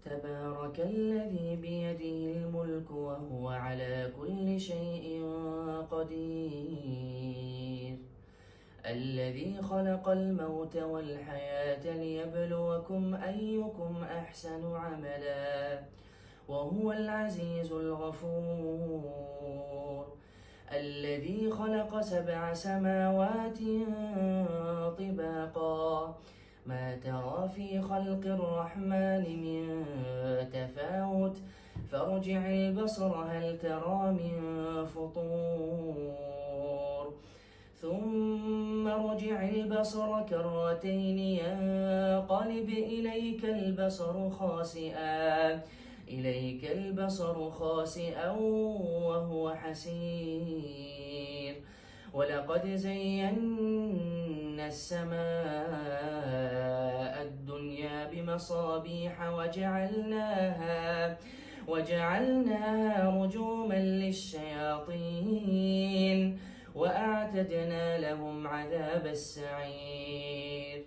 تبارك الذي بيده الملك وهو على كل شيء قدير الذي خلق الموت والحياة ليبلوكم أيكم أحسن عملا وهو العزيز الغفور الذي خلق 7 سماوات طباقا ما ترى في خلق الرحمن من تفاوت فارجع البصر هل ترى من فطور ثم ارجع البصر كرتين ينقلب إليك البصر خاسئا وهو حسير ولقد زينا السماء الدنيا بمصابيح وجعلناها رجوما للشياطين وأعتدنا لهم عذاب السعير